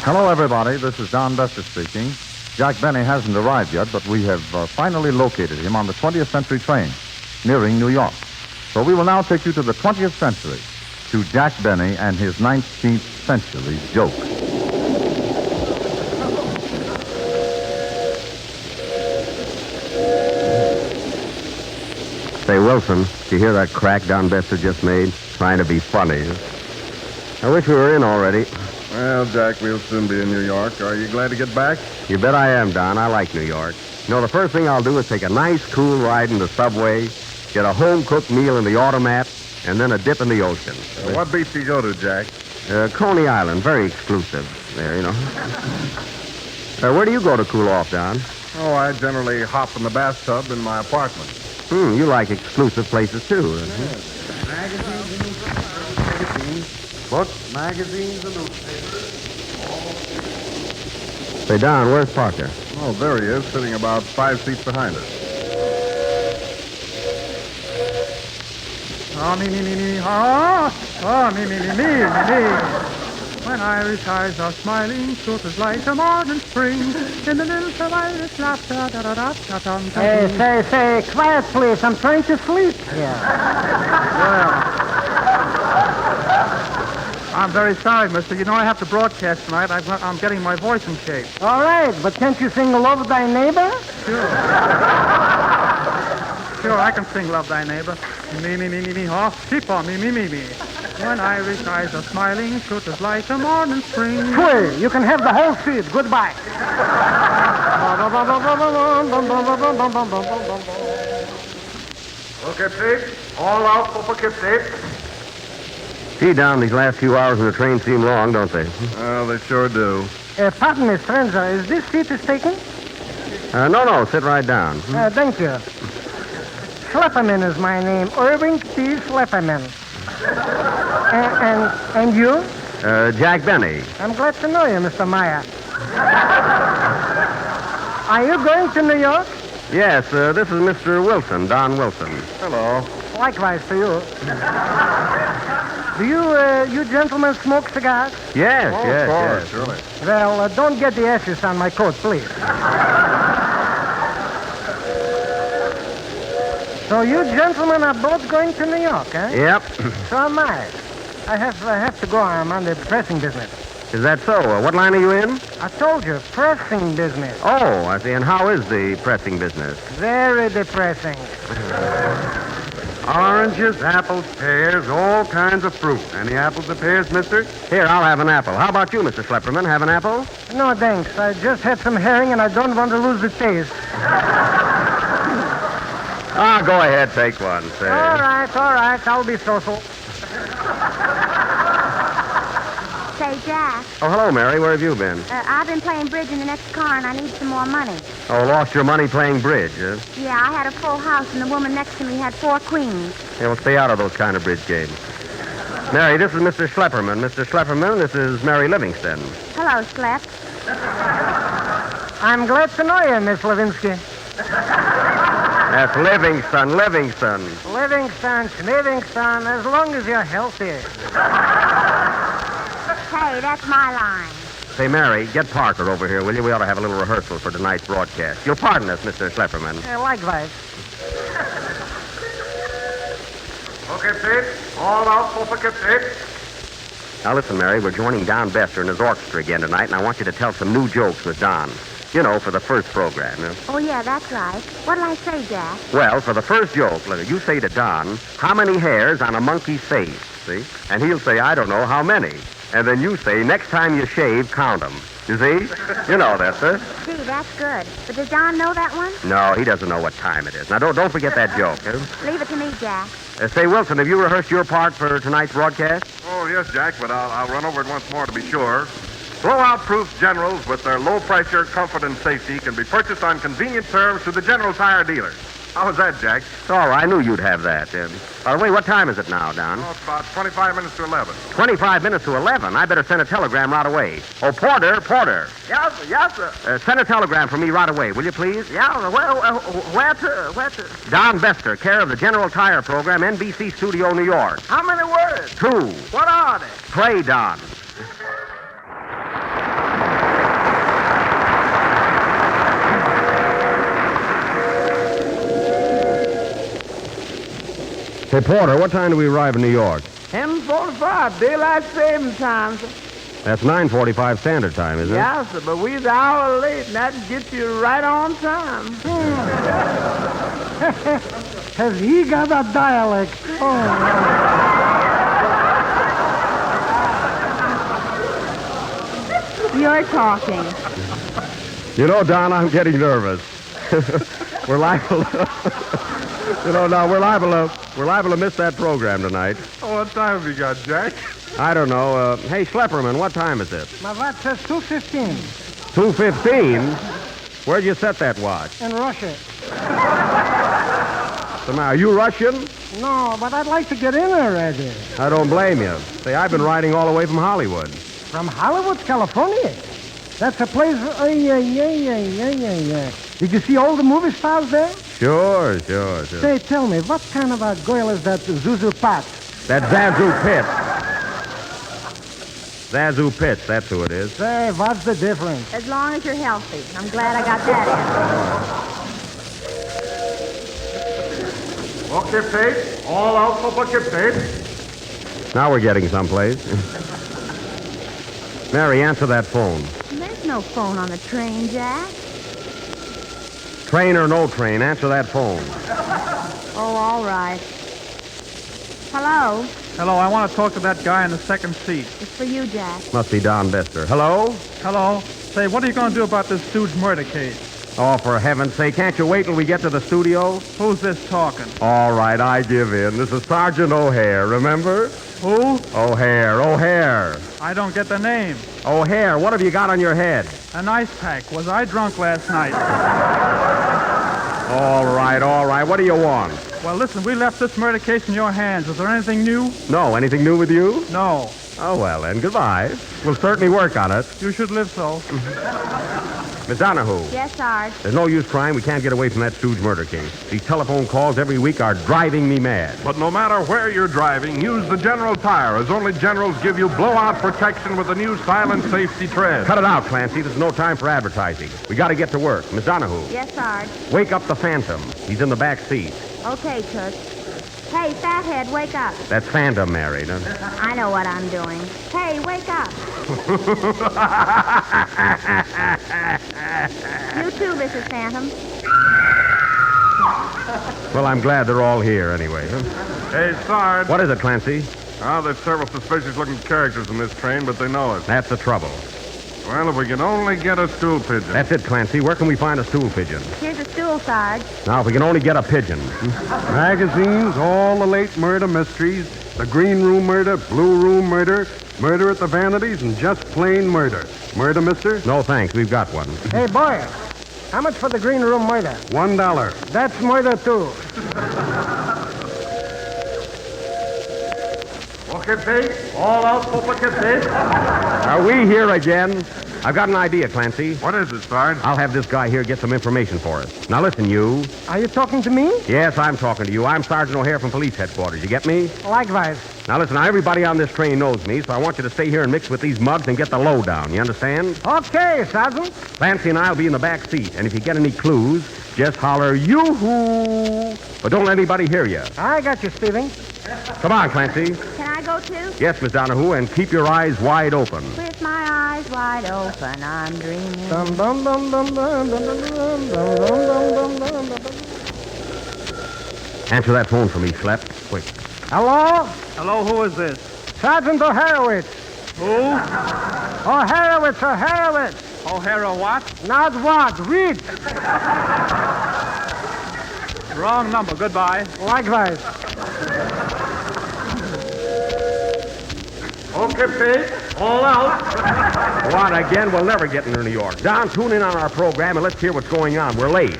Hello, everybody. This is Don Bestor speaking. Jack Benny hasn't arrived yet, but we have finally located him on the 20th century train, nearing New York. So we will now take you to the 20th century, to Jack Benny and his 19th century joke. Say, Wilson, did you hear that crack Don Bestor just made? Trying to be funny. I wish we were in already. Well, Jack, we'll soon be in New York. Are you glad to get back? You bet I am, Don. I like New York. You know, the first thing I'll do is take a nice, cool ride in the subway, get a home-cooked meal in the automat, and then a dip in the ocean. What beach do you go to, Jack? Coney Island. Very exclusive there, you know. Where do you go to cool off, Don? Oh, I generally hop in the bathtub in my apartment. You like exclusive places, too. Yes. Magazines, books, magazines, and newspapers. Say, Don, where's Parker? Oh, there he is, sitting about 5 seats behind us. Oh, me. When Irish eyes are smiling, truth is like a modern spring. In the little of Irish laughter, da-da-da-da-da-dum. Hey, say, quiet, please. I'm trying to sleep here. Well, I'm very sorry, mister. You know I have to broadcast tonight. I'm getting my voice in shape. All right, but can't you sing Love Thy Neighbor? Sure, I can sing Love Thy Neighbor. Me, oh, sheep on me. When Irish eyes are smiling, truth is like a morning spring. Sure, you can have the whole seat. Goodbye. Okay, Pete. All out for Poughkeepsie. Gee, Don, these last few hours in the train seem long, don't they? Well, they sure do. Pardon me, stranger. Is this seat is taken? No, sit right down. Thank you. Schlepperman is my name. Irving T. Schlepperman. And you? Jack Benny. I'm glad to know you, Mr. Meyer. Are you going to New York? Yes, this is Mr. Wilson, Don Wilson. Hello. Likewise to you. Do you gentlemen smoke cigars? Yes, Oh, yes, of course, yes. surely. Well, don't get the ashes on my coat, please. So you gentlemen are both going to New York, eh? Yep. So am I. I have to go. I'm on the pressing business. Is that so? What line are you in? I told you, pressing business. Oh, I see. And how is the pressing business? Very depressing. Oranges, apples, pears, all kinds of fruit. Any apples or pears, mister? Here, I'll have an apple. How about you, Mr. Schlepperman? Have an apple? No, thanks. I just had some herring, and I don't want to lose the taste. Go ahead, take one, say. All right. I'll be social. Say, Jack, Oh, hello, Mary. Where have you been? I've been playing bridge in the next car, and I need some more money. Oh, lost your money playing bridge, huh? Yeah, I had a full house, and the woman next to me had 4 queens. Yeah, well, stay out of those kind of bridge games. Mary, this is Mr. Schlepperman. Mr. Schlepperman, this is Mary Livingston. Hello, Slep. I'm glad to know you, Miss Levinsky. That's Livingston. Livingston, as long as you're healthy. Hey, that's my line. Say, Mary, get Parker over here, will you? We ought to have a little rehearsal for tonight's broadcast. You'll pardon us, Mr. Schlepperman. Likewise. Okay, Pete. All out for Poughkeepsie. Now, listen, Mary, we're joining Don Bestor and his orchestra again tonight, and I want you to tell some new jokes with Don. You know, for the first program. You know? Oh, yeah, that's right. What'll I say, Jack? Well, for the first joke, look, you say to Don, how many hairs on a monkey's face, see? And he'll say, I don't know, how many? And then you say, next time you shave, count them. You see? You know that, sir. Gee, that's good. But does Don know that one? No, he doesn't know what time it is. Now, don't forget that joke. Huh? Leave it to me, Jack. Say, Wilson, have you rehearsed your part for tonight's broadcast? Oh, yes, Jack, but I'll run over it once more to be sure. Blowout-proof Generals with their low-pressure comfort and safety can be purchased on convenient terms through the General Tire dealers. How was that, Jack? Oh, I knew you'd have that. By the way, what time is it now, Don? Oh, it's about 25 minutes to 11. 25 minutes to 11. I better send a telegram right away. Oh, Porter. Yes, sir. Send a telegram for me right away, will you, please? Yeah, well, where to? Don Bestor, care of the General Tire Program, NBC Studio, New York. How many words? 2. What are they? Play, Don. Say, Porter, what time do we arrive in New York? 10:45, daylight saving time, sir. That's 9:45 Standard Time, isn't it? Yeah, sir, but we're an hour late, and that gets you right on time. Has he got a dialect? Oh. You're talking. You know, Don, I'm getting nervous. We're liable to... now we're liable to miss that program tonight. Oh, what time have you got, Jack? I don't know. Hey, Schlepperman, what time is it? My watch says 2:15 2:15? Where'd you set that watch? in Russia. So now, are you Russian? No, but I'd like to get in already. I don't blame you. Say, I've been riding all the way from Hollywood. From Hollywood, California. That's a place... yeah. Did you see all the movie stars there? Sure. Say, tell me, what kind of a girl is that Zuzu Pat? That Zazu Pitts. Zazu Pitts, that's who it is. Say, what's the difference? As long as you're healthy. I'm glad I got that in. Okay, Pete. All out for Pete. Now we're getting someplace. Mary, answer that phone. There's no phone on the train, Jack. Train or no train, answer that phone. Oh, all right. Hello? Hello, I want to talk to that guy in the second seat. It's for you, Jack. Must be Don Bestor. Hello? Hello? Say, what are you going to do about this Stooge murder case? Oh, for heaven's sake, can't you wait till we get to the studio? Who's this talking? All right, I give in. This is Sergeant O'Hare, remember? Who? O'Hare. I don't get the name. O'Hare, what have you got on your head? An ice pack. Was I drunk last night? All right. What do you want? Well, listen, we left this murder case in your hands. Is there anything new? No, anything new with you? No. Oh, well, then, goodbye. We'll certainly work on it. You should live so. Miss Donahue, Yes, Sarge. there's no use trying. We can't get away from that Stooge murder case. These telephone calls every week are driving me mad. But no matter where you're driving, use the General Tire, as only Generals give you blowout protection with the new silent safety tread. Cut it out, Clancy. There's no time for advertising. We got to get to work. Miss Donahue, Yes, Sarge. wake up the Phantom. He's in the back seat. Okay, Toots. Hey, fathead, wake up. That's Phantom, Mary. No? I know what I'm doing. Hey, wake up. You too, Mrs. Phantom. Well, I'm glad they're all here anyway. Hey, Sarge. What is it, Clancy? Oh, there's several suspicious-looking characters in this train, but they know us. That's the trouble. Well, if we can only get a stool pigeon. That's it, Clancy. Where can we find a stool pigeon? Here's a stool, Sarge. Now, if we can only get a pigeon. Magazines, all the late murder mysteries, the green room murder, blue room murder, murder at the vanities, and just plain murder. Murder, mister? No, thanks. We've got one. Hey, boy, how much for the green room murder? $1. That's murder, too. Okay, Pete. All out for Pete. Are we here again? I've got an idea, Clancy. What is it, Sarge? I'll have this guy here get some information for us. Now, listen, you. Are you talking to me? Yes, I'm talking to you. I'm Sergeant O'Hare from police headquarters. You get me? Likewise. Now, listen, everybody on this train knows me, so I want you to stay here and mix with these mugs and get the lowdown. You understand? Okay, Sergeant. Clancy and I'll be in the back seat, and if you get any clues, just holler, yoo-hoo! But don't let anybody hear you. I got you, Stevie. Come on, Clancy. Can I go too? Yes, Miss Donahue, and keep your eyes wide open. With my eyes wide open, I'm dreaming. Dum dum dum dum dum dum dum dum dum dum dum dum. Answer that phone for me, Slep. Quick. Hello? Hello, who is this? Sergeant O'Harowitz. Who? O'Harowitz. O'Hara what? Not what, read. Wrong number. Goodbye. Likewise. Okay, Pete. All out. What, again? We'll never get into New York. Don, tune in on our program and let's hear what's going on. We're late.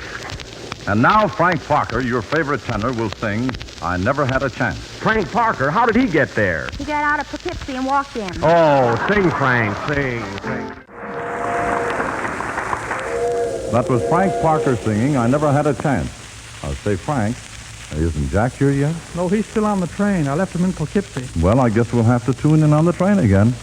And now Frank Parker, your favorite tenor, will sing I Never Had a Chance. Frank Parker, how did he get there? He got out of Poughkeepsie and walked in. Oh, sing, Frank, sing. That was Frank Parker singing I Never Had a Chance. I'll say, Frank, isn't Jack here yet? No, he's still on the train. I left him in Poughkeepsie. Well, I guess we'll have to tune in on the train again.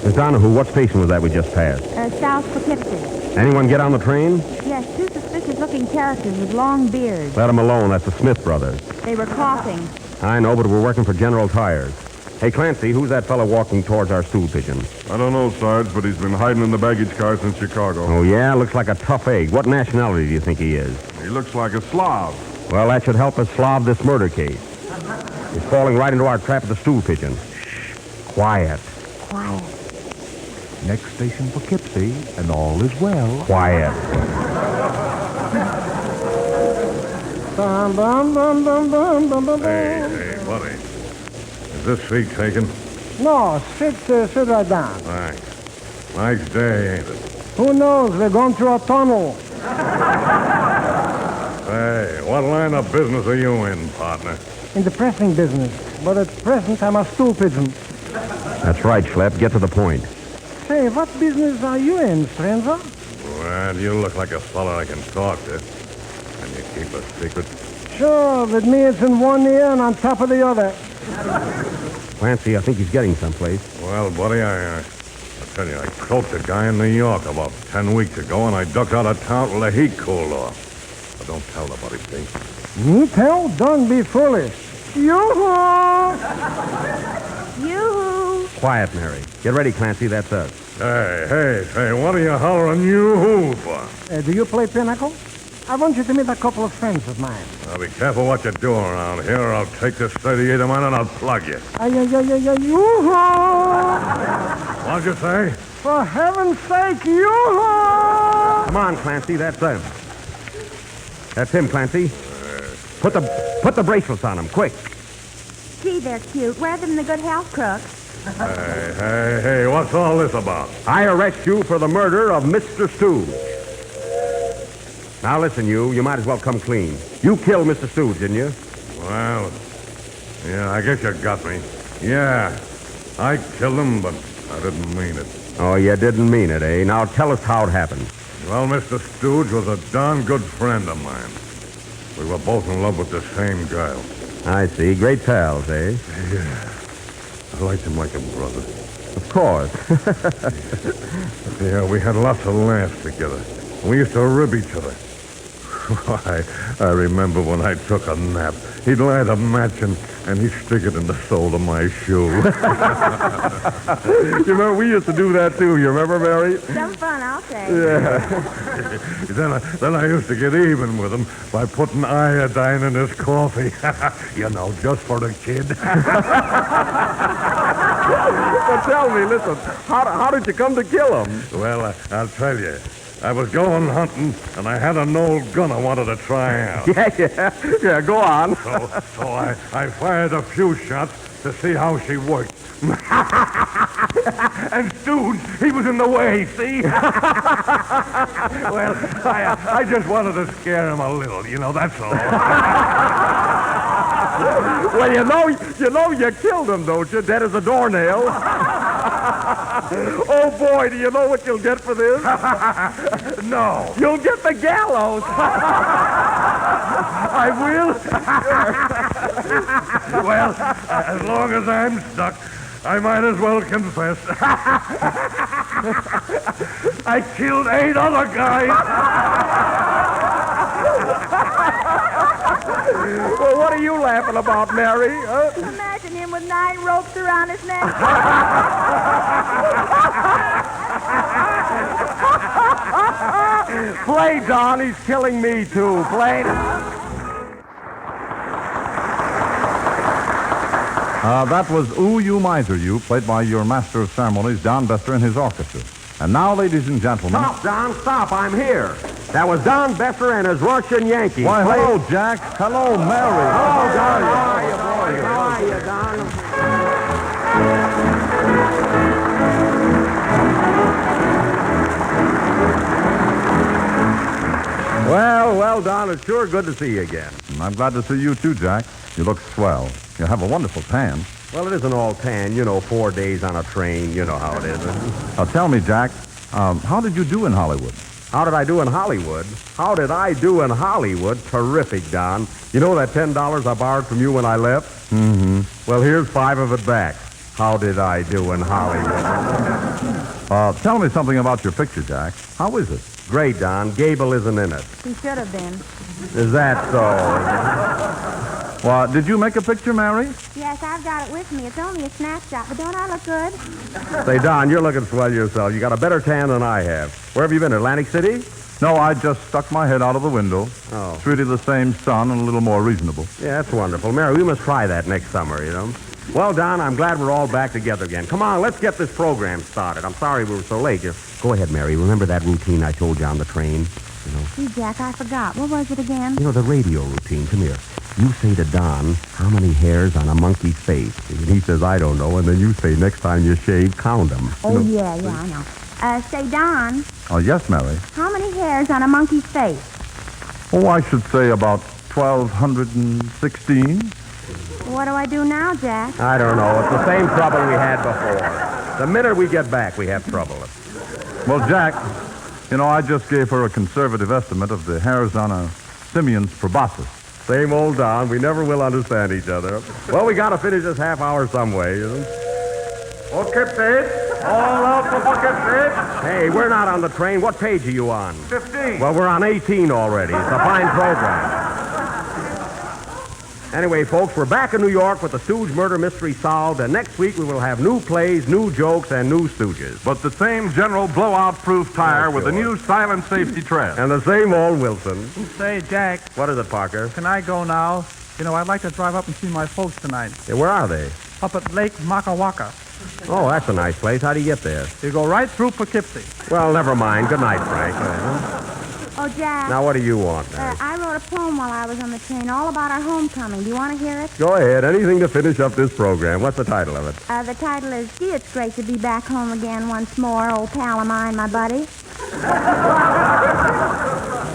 Miss Donahue, what station was that we just passed? South Poughkeepsie. Anyone get on the train? Yes, two suspicious-looking characters with long beards. Let them alone. That's the Smith brothers. They were coughing. I know, but we're working for General Tires. Hey, Clancy, who's that fellow walking towards our stool pigeon? I don't know, Sarge, but he's been hiding in the baggage car since Chicago. Oh, yeah? Looks like a tough egg. What nationality do you think he is? He looks like a Slav. Well, that should help us solve this murder case. He's falling right into our trap of the stool pigeon. Shh. Quiet. Quiet. Next station for Kipsy, and all is well. Quiet. Bum, bum, bum, bum, bum, bum, bum. Hey, buddy. Is this seat taken? No, sit right down. Thanks. Nice day, ain't it? Who knows? We're going through a tunnel. Hey, what line of business are you in, partner? In the pressing business. But at present, I'm a stool pigeon. That's right, Schlepp. Get to the point. Say, what business are you in, stranger? Well, you look like a fella I can talk to. Can you keep a secret? Sure, with me it's in one ear and on top of the other. Clancy, I think he's getting someplace. Well, buddy, I tell you, I croaked a guy in New York about 10 weeks ago, and I ducked out of town till the heat cooled off. But don't tell nobody, see? Me tell? Don't be foolish. Yoo-hoo! Yoo-hoo! Quiet, Mary. Get ready, Clancy. That's us. Hey, what are you hollering you-hoo for? Do you play pinochle? I want you to meet a couple of friends of mine. Now, be careful what you're doing around here, or I'll take this 38 of mine and I'll plug you. Yoo-hoo! What'd you say? For heaven's sake, yoo-hoo! Come on, Clancy. That's them. That's him, Clancy. Put the bracelets on him, quick. Gee, they're cute. Wear them in the Good Health Crook. Hey, what's all this about? I arrest you for the murder of Mr. Stooge. Now listen, you might as well come clean. You killed Mr. Stooge, didn't you? Well, yeah, I guess you got me. Yeah, I killed him, but I didn't mean it. Oh, you didn't mean it, eh? Now tell us how it happened. Well, Mr. Stooge was a darn good friend of mine. We were both in love with the same girl. I see. Great pals, eh? Yeah. I liked him like a brother. Of course. Yeah, we had lots of laughs together. We used to rib each other. Why, I remember when I took a nap. He'd light a match and he'd stick it in the sole of my shoe. You remember, we used to do that too. You remember, Mary? Some fun, I'll say. Yeah. Then I used to get even with him by putting iodine in his coffee. You know, just for the kid. Well, tell me, listen, how did you come to kill him? Well, I'll tell you. I was going hunting, and I had an old gun I wanted to try out. Yeah, go on. So I fired a few shots to see how she worked. And Stooge, he was in the way, see? Well, I just wanted to scare him a little, that's all. Well, you know you killed him, don't you? Dead as a doornail. Oh, boy, do you know what you'll get for this? No. You'll get the gallows. I will? Well, as long as I'm stuck, I might as well confess. I killed 8 other guys. Well, what are you laughing about, Mary? Imagine him with 9 ropes around his neck. Play, Don. He's killing me, too. Play. That was Ooh, You Miser You, played by your master of ceremonies, Don Bestor, and his orchestra. And now, ladies and gentlemen... Stop, Don, stop. I'm here. That was Don Bestor and his Russian Yankee. Why, hello, Jack. Hello, Mary. Hello, Don. How are you, boy? How are you, Don? Well, Don, it's sure good to see you again. I'm glad to see you, too, Jack. You look swell. You have a wonderful tan. Well, it isn't all tan. 4 days on a train. You know how it is. Now, tell me, Jack, how did you do in Hollywood? How did I do in Hollywood? How did I do in Hollywood? Terrific, Don. You know that $10 I borrowed from you when I left? Mm-hmm. Well, here's 5 of it back. How did I do in Hollywood? Tell me something about your picture, Jack. How is it? Great, Don. Gable isn't in it. He should have been. Is that so? Well, did you make a picture, Mary? Yes, I've got it with me. It's only a snapshot, but don't I look good? Say, Don, you're looking swell yourself. You got a better tan than I have. Where have you been, Atlantic City? No, I just stuck my head out of the window. Oh. It's really the same sun and a little more reasonable. Yeah, that's wonderful. Mary, we must try that next summer, you know. Well, Don, I'm glad we're all back together again. Come on, let's get this program started. I'm sorry we were so late. Just go ahead, Mary. Remember that routine I told you on the train? You know? Gee, Jack, I forgot. What was it again? You know, the radio routine. Come here. You say to Don, how many hairs on a monkey's face? And he says, I don't know. And then you say, next time you shave, count them. Oh, yeah, I know. Say, Don, Oh, yes, Mary. how many hairs on a monkey's face? Oh, I should say about 1,216. What do I do now, Jack? I don't know. It's the same trouble we had before. The minute we get back, we have trouble. Well, Jack, you know, I just gave her a conservative estimate of the hairs on a simian's proboscis. Same old Don. We never will understand each other. Well, we got to finish this half hour some way, you know. Okay, Pete. All out for bucket, Pete. Hey, we're not on the train. What page are you on? 15. Well, we're on 18 already. It's a fine program. Anyway, folks, we're back in New York with the Stooge murder mystery solved, and next week we will have new plays, new jokes, and new Stooges. But the same general blowout-proof tire with a sure. new silent safety tread. And the same old Wilson. Say, Jack, What is it, Parker? can I go now? You know, I'd like to drive up and see my folks tonight. Hey, where are they? Up at Lake Makawaka. Oh, that's a nice place. How do you get there? You go right through Poughkeepsie. Well, never mind. Good night, Frank. Oh, Jack. Now, what do you want, Mary? I wrote a poem while I was on the train all about our homecoming. Do you want to hear it? Go ahead. Anything to finish up this program. What's the title of it? The title is, Gee, it's great to be back home again once more, old pal of mine, my buddy.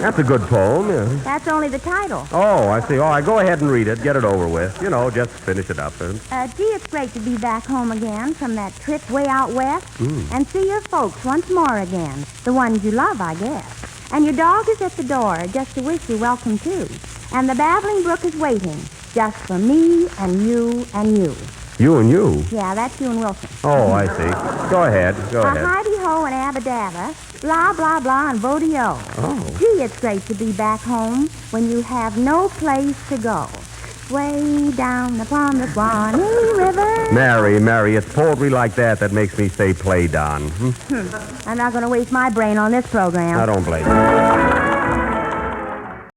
That's a good poem. Yeah. That's only the title. Oh, I see. All right, go ahead and read it. Get it over with. You know, just finish it up. Gee, it's great to be back home again from that trip way out west and see your folks once more again. The ones you love, I guess. And your dog is at the door just to wish you welcome, too. And the babbling brook is waiting just for me and you and you. You and you? Yeah, that's you and Wilson. Oh, I see. Go ahead. Go ahead. Heidi-ho and abba-dabba, blah, blah, blah, and vo-de-o. Oh. Gee, it's great to be back home when you have no place to go. Way down upon the Swanee River. Mary, it's poetry like that makes me say play, Don. I'm not going to waste my brain on this program. I don't blame you.